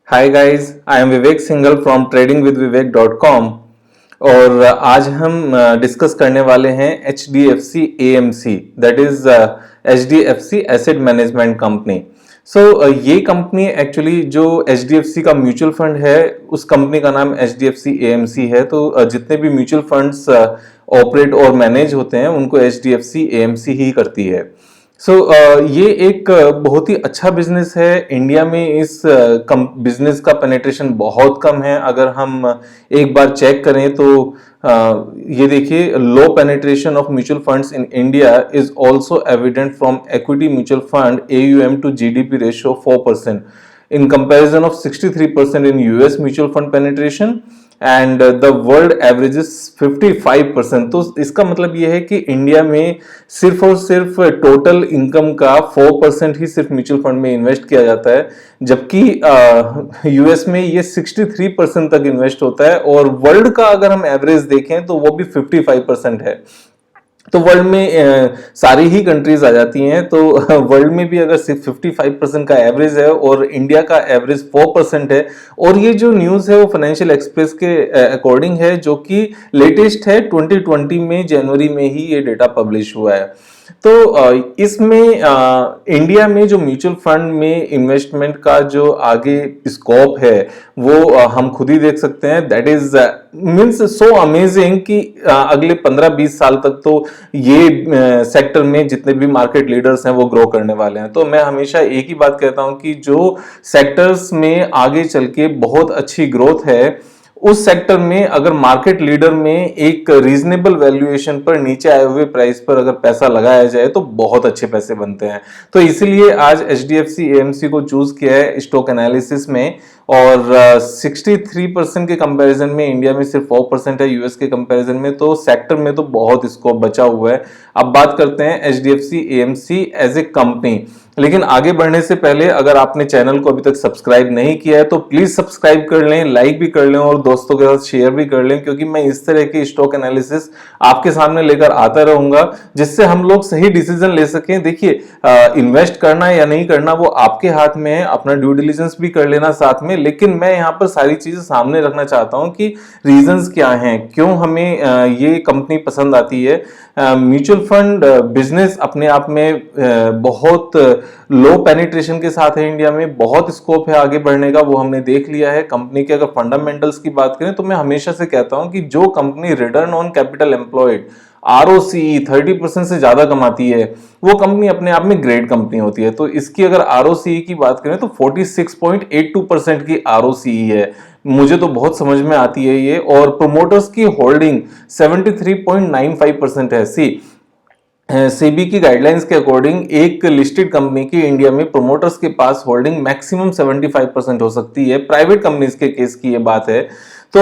Hi guys, I am Vivek Singhal from tradingwithvivek.com। और आज हम डिस्कस करने वाले हैं HDFC AMC, that is HDFC asset management company. ये कंपनी एक्चुअली जो HDFC का म्यूचुअल फंड है उस कंपनी का नाम HDFC AMC है। तो जितने भी म्यूचुअल फंड्स ऑपरेट और मैनेज होते हैं उनको HDFC AMC ही करती है। ये एक बहुत ही अच्छा बिजनेस है। इंडिया में इस बिजनेस का पेनिट्रेशन बहुत कम है। अगर हम एक बार चेक करें तो ये देखिए, लो penetration of mutual funds in India is also evident from equity mutual fund AUM to GDP ratio 4% in comparison of 63% in US mutual fund penetration and the world average is 55%। तो इसका मतलब यह है कि इंडिया में सिर्फ और सिर्फ टोटल इनकम का 4% ही सिर्फ म्यूचुअल फंड में इन्वेस्ट किया जाता है, जबकि यूएस में ये 63% तक इन्वेस्ट होता है। और वर्ल्ड का अगर हम एवरेज देखें तो वो भी 55% है। तो वर्ल्ड में सारी ही कंट्रीज आ जाती हैं। तो वर्ल्ड में भी अगर सिर्फ 55% का एवरेज है और इंडिया का एवरेज 4% है। और ये जो न्यूज़ है वो फाइनेंशियल एक्सप्रेस के अकॉर्डिंग है, जो कि लेटेस्ट है, 2020 में जनवरी में ही ये डेटा पब्लिश हुआ है। तो इसमें इंडिया में जो म्यूचुअल फंड में इन्वेस्टमेंट का जो आगे स्कोप है वो हम खुद ही देख सकते हैं। That is means so amazing कि अगले 15-20 साल तक तो ये सेक्टर में जितने भी मार्केट लीडर्स हैं वो ग्रो करने वाले हैं। तो मैं हमेशा एक ही बात कहता हूं कि जो सेक्टर्स में आगे चल के बहुत अच्छी ग्रोथ है उस सेक्टर में अगर मार्केट लीडर में एक रीजनेबल वैल्यूएशन पर नीचे आए हुए प्राइस पर अगर पैसा लगाया जाए तो बहुत अच्छे पैसे बनते हैं। तो इसीलिए आज HDFC AMC को चूज किया है स्टॉक एनालिसिस में। और 63% के कंपैरिजन में इंडिया में सिर्फ 4% है, यूएस के कंपैरिजन में। तो सेक्टर में तो बहुत स्कोप बचा हुआ है। अब बात करते हैं HDFC AMC as a company. लेकिन आगे बढ़ने से पहले अगर आपने चैनल को अभी तक सब्सक्राइब नहीं किया है तो प्लीज सब्सक्राइब कर लें, लाइक भी कर लें और दोस्तों के साथ शेयर भी कर लें, क्योंकि मैं इस तरह की स्टॉक एनालिसिस आपके सामने लेकर आता रहूंगा जिससे हम लोग सही डिसीजन ले सकें। देखिए, इन्वेस्ट करना है या नहीं करना वो आपके हाथ में है, अपना ड्यू डिलिजेंस भी कर लेना साथ में। लेकिन मैं यहाँ पर सारी चीजें सामने रखना चाहता हूँ कि रीजंस क्या हैं, क्यों हमें ये कंपनी पसंद आती है। म्यूचुअल फंड बिजनेस अपने आप में बहुत लो पेनिट्रेशन के साथ है। इंडिया में बहुत स्कोप है आगे बढ़ने का, वो हमने देख लिया है। कंपनी के अगर फंडामेंटल्स की बात करें तो मैं हमेशा से कहता हूं कि जो company return on capital employed ROCE 30% से ज्यादा कमाती है वो कंपनी अपने आप में ग्रेट कंपनी होती है। तो इसकी अगर ROCE की बात करें तो 46.82% की ROCE है। मुझे तो बहुत समझ में आती है ये। और प्रोमोटर्स की होल्डिंग 73.95% है। सेबी की गाइडलाइंस के अकॉर्डिंग एक लिस्टेड कंपनी की इंडिया में प्रोमोटर्स के पास होल्डिंग मैक्सिमम 75% हो सकती है। प्राइवेट कंपनीज के केस की ये बात है। तो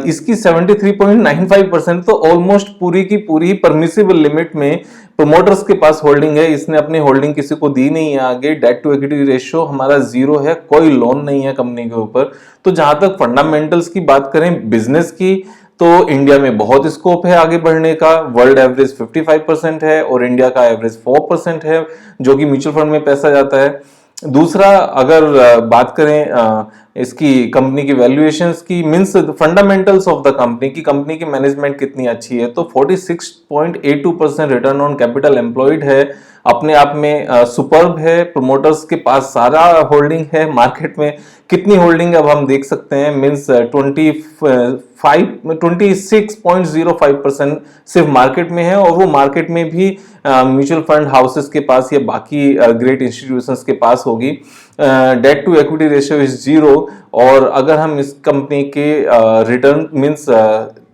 इसकी 73.95% तो ऑलमोस्ट पूरी की पूरी परमिसिबल लिमिट में प्रोमोटर्स के पास होल्डिंग है। इसने अपनी होल्डिंग किसी को दी नहीं है आगे। डेट टू इक्विटी रेशियो हमारा 0 है, कोई लोन नहीं है कंपनी के ऊपर। तो जहां तक फंडामेंटल्स की बात करें बिजनेस की तो इंडिया में बहुत स्कोप है आगे बढ़ने का। वर्ल्ड एवरेज 55% है और इंडिया का एवरेज 4% है जो कि म्यूचुअल फंड में पैसा जाता है। दूसरा, अगर बात करें इसकी कंपनी की वैल्यूएशंस की, means fundamentals of the company की, कंपनी की मैनेजमेंट कितनी अच्छी है, तो 46.82% रिटर्न ऑन कैपिटल एम्प्लॉयड है, अपने आप में सुपर्ब है। प्रोमोटर्स के पास सारा होल्डिंग है। मार्केट में कितनी होल्डिंग अब हम देख सकते हैं, मींस 26.05% सिर्फ मार्केट में है। और वो मार्केट में भी म्यूचुअल फंड हाउसेस के पास या बाकी ग्रेट इंस्टीट्यूशंस के पास होगी। Debt to equity ratio is 0। और अगर हम इस कंपनी के रिटर्न मींस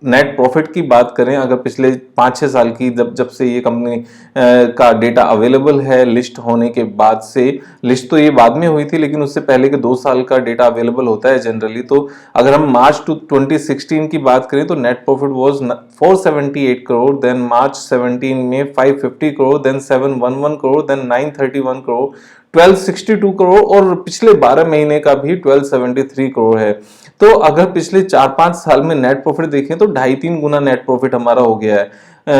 नेट प्रॉफिट की बात करें, अगर पिछले 5-6 साल की जब से ये कंपनी का डेटा अवेलेबल है लिस्ट होने के बाद से, लिस्ट तो ये बाद में हुई थी लेकिन उससे पहले के 2 साल का डेटा अवेलेबल होता है जनरली। तो अगर हम मार्च 2016 की बात करें तो net profit was 478 crore, then March 17 में 550 करोड़, देन 711 करोड़, देन 931 करोड़, 1262 करोड़ और पिछले 12 महीने का भी 1273 करोड़ है। तो अगर पिछले 4-5 साल में नेट प्रॉफिट देखें तो 2.5-3 गुना नेट प्रॉफिट हमारा हो गया है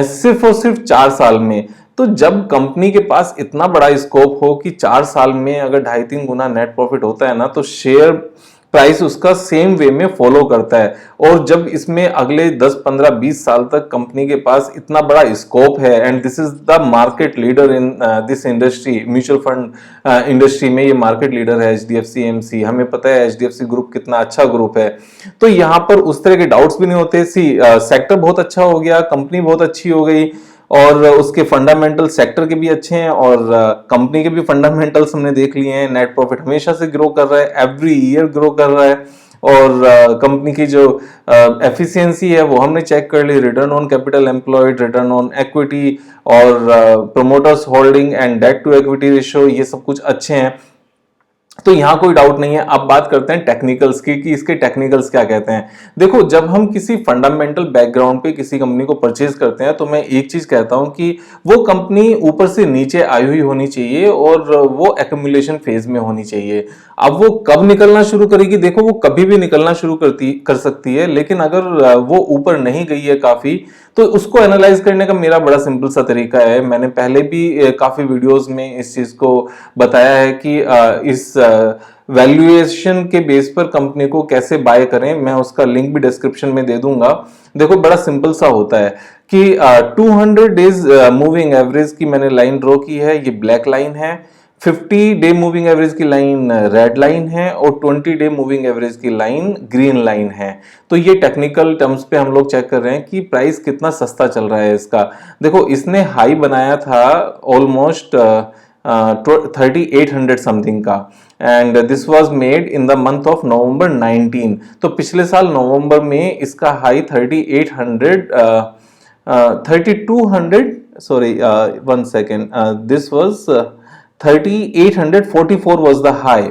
सिर्फ और सिर्फ 4 साल में। तो जब कंपनी के पास इतना बड़ा स्कोप हो कि 4 साल में अगर 2.5-3 गुना नेट प्रॉफिट होता है ना, तो शेयर प्राइस उसका सेम वे में फॉलो करता है। और जब इसमें अगले 10, 15, 20 साल तक कंपनी के पास इतना बड़ा स्कोप है, and this is the market leader in this industry, mutual fund industry में ये मार्केट लीडर है एचडीएफसी एएमसी। हमें पता है एचडीएफसी ग्रुप कितना अच्छा ग्रुप है, तो यहाँ पर उस तरह के डाउट्स भी नहीं होते। सेक्टर बहुत अच्छा हो गया, कंपनी बहुत अच्छी हो गई, और उसके फंडामेंटल सेक्टर के भी अच्छे हैं, और कंपनी के भी फंडामेंटल्स हमने देख लिए हैं। नेट प्रॉफिट हमेशा से ग्रो कर रहा है, एवरी ईयर ग्रो कर रहा है, और कंपनी की जो एफिशिएंसी है वो हमने चेक कर ली, return on capital employed, return on equity, और promoters holding and debt to equity ratio, ये सब कुछ अच्छे हैं, तो यहां कोई डाउट नहीं है। अब बात करते हैं टेक्निकल्स की कि इसके टेक्निकल्स क्या कहते हैं। देखो, जब हम किसी फंडामेंटल बैकग्राउंड पे किसी कंपनी को परचेज करते हैं तो मैं एक चीज कहता हूं कि वो कंपनी ऊपर से नीचे आई हुई होनी चाहिए और वो एक्यूमुलेशन फेज में होनी चाहिए। अब वो कब निकलना शुरू करेगी, देखो वो कभी भी निकलना शुरू कर सकती है, लेकिन अगर वो ऊपर नहीं गई है काफी, तो उसको एनालाइज करने का मेरा बड़ा सिंपल सा तरीका है। मैंने पहले भी काफी वीडियोस में इस चीज को बताया है कि इस वैल्यूएशन के बेस पर कंपनी को कैसे बाय करें, मैं उसका लिंक भी डिस्क्रिप्शन में दे दूंगा। देखो, बड़ा सिंपल सा होता है कि 200 डेज मूविंग एवरेज की मैंने लाइन ड्रॉ की है, ये ब्लैक लाइन है। 50 डे मूविंग एवरेज की लाइन रेड लाइन है, और 20 डे मूविंग एवरेज की लाइन ग्रीन लाइन है। तो ये टेक्निकल टर्म्स पे हम लोग चेक कर रहे हैं कि प्राइस कितना सस्ता चल रहा है इसका। देखो, इसने हाई बनाया था ऑलमोस्ट 3800 समथिंग का, and this was made in the month of November 19। तो पिछले साल नवंबर में इसका high 3200 sorry 1 second, this was 3844 was the high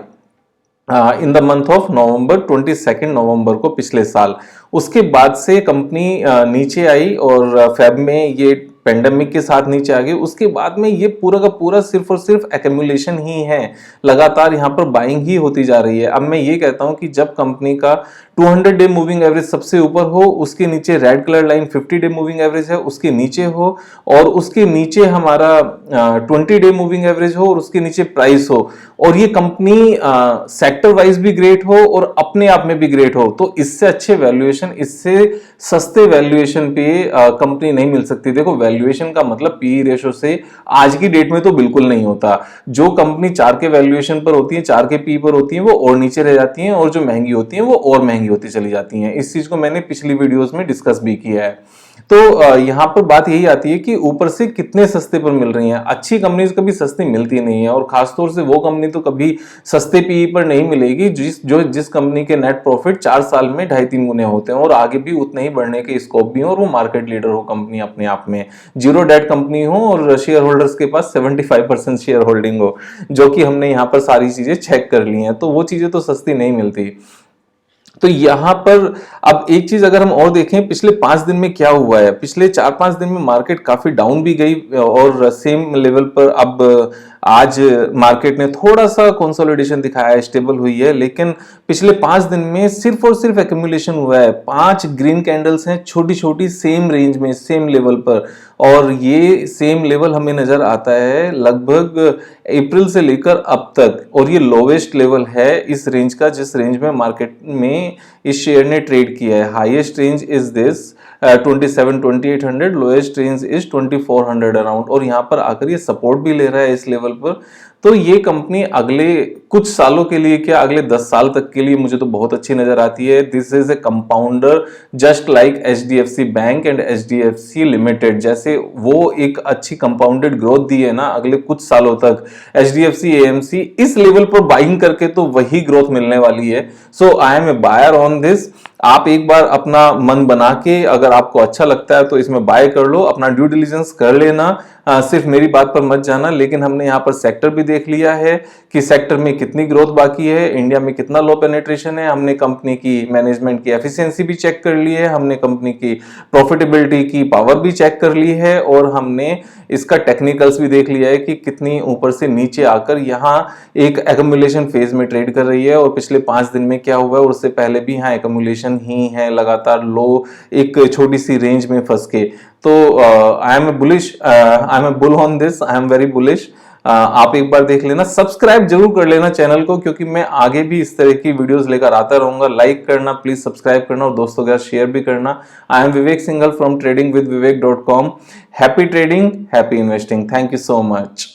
in the month of November, 22 नवंबर को पिछले साल। उसके बाद से कंपनी नीचे आई और फेब में ये पेंडेमिक के साथ नीचे आ गई। उसके बाद में ये पूरा का पूरा सिर्फ और सिर्फ एक्यूमुलेशन ही है, लगातार यहाँ पर बाइंग ही होती जा रही है। अब मैं ये कहता हूँ कि जब कंपनी का 200 डे मूविंग एवरेज सबसे ऊपर हो, उसके नीचे red colour line 50 day moving average है उसके नीचे हो, और उसके नीचे हमारा 20 डे मूविंग एवरेज हो, और उसके नीचे प्राइस हो, और ये कंपनी सेक्टर वाइज भी ग्रेट हो और अपने आप में भी ग्रेट हो, तो इससे अच्छे वैल्यूएशन, इससे सस्ते वैल्यूएशन पे कंपनी नहीं मिल सकती। देखो, वैल्यूएशन का मतलब पी रेशो से आज की डेट में तो बिल्कुल नहीं होता। जो कंपनी 4 के वैल्यूएशन पर होती है, 4 के पी पर होती है, वो और नीचे रह जाती हैं, और जो महंगी होती हैं वो और महंगी होती चली जाती हैं। इस चीज को मैंने पिछली वीडियोस में डिस्कस भी किया है। तो यहां पर बात यही आती है कि ऊपर से कितने सस्ते पर मिल रही हैं। अच्छी कंपनीज कभी सस्ती मिलती नहीं है, और खासतौर से वो कंपनी तो कभी सस्ते पीई पर नहीं मिलेगी जिस कंपनी के नेट प्रॉफिट 4 साल में 2.5-3 गुने होते हैं, और आगे भी उतने ही बढ़ने के स्कोप भी हो, और वो मार्केट लीडर हो कंपनी अपने आप में, जीरो डेट कंपनी हो, और शेयर होल्डर्स के पास 75% शेयर होल्डिंग हो, जो कि हमने यहाँ पर सारी चीजें चेक कर ली हैं। तो वो चीजें तो सस्ती नहीं मिलती। तो यहां पर अब एक चीज अगर हम और देखें, पिछले 5 दिन में क्या हुआ है। पिछले 4-5 दिन में मार्केट काफी डाउन भी गई, और सेम लेवल पर अब आज मार्केट ने थोड़ा सा कंसोलिडेशन दिखाया है, स्टेबल हुई है, लेकिन पिछले 5 दिन में सिर्फ और सिर्फ एक्यूमुलेशन हुआ है। 5 ग्रीन कैंडल्स हैं छोटी छोटी, सेम रेंज में, सेम लेवल पर, और ये सेम लेवल हमें नजर आता है लगभग अप्रैल से लेकर अब तक, और ये लोवेस्ट लेवल है इस रेंज का, जिस रेंज में मार्केट में इस शेयर ने ट्रेड किया है। Highest range is this 27-2800, lowest range is 2400 around, और यहां पर आकर ये सपोर्ट भी ले रहा है इस लेवल पर। तो ये कंपनी अगले कुछ सालों के लिए, क्या अगले 10 साल तक के लिए, मुझे तो बहुत अच्छी नजर आती है। This is a compounder just like HDFC bank and HDFC limited, जैसे वो एक अच्छी कंपाउंडेड ग्रोथ दी है ना अगले कुछ सालों तक, एचडीएफसी एएमसी इस लेवल पर बाइंग करके तो वही ग्रोथ मिलने वाली है। So I am a buyer on this. आप एक बार अपना मन बना के, अगर आपको अच्छा लगता है तो इसमें बाय कर लो, अपना ड्यू डिलिजेंस कर लेना, सिर्फ मेरी बात पर मत जाना। लेकिन हमने यहाँ पर सेक्टर भी देख लिया है कि सेक्टर में कितनी ग्रोथ बाकी है, इंडिया में कितना लो पेनिट्रेशन है, हमने कंपनी की मैनेजमेंट की एफिशिएंसी भी चेक कर ली है, हमने कंपनी की प्रॉफिटेबिलिटी की पावर भी चेक कर ली है, और हमने इसका टेक्निकल्स भी देख लिया है कि कितनी ऊपर से नीचे आकर यहाँ एक एक्यूमुलेशन फेज में ट्रेड कर रही है, और पिछले 5 दिन में क्या हुआ है, और उससे पहले भी यहाँ एक्यूमुलेशन ही है, लगातार लो एक छोटी सी रेंज में फंस के। तो I am bullish, I am bull on this, I am very bullish. आप एक बार देख लेना, सब्सक्राइब जरूर कर लेना चैनल को, क्योंकि मैं आगे भी इस तरह की वीडियोस लेकर आता रहूंगा। लाइक करना, प्लीज सब्सक्राइब करना और दोस्तों के साथ शेयर भी करना। I am Vivek Singhal from tradingwithvivek.com। Happy trading, happy investing. Thank you so much.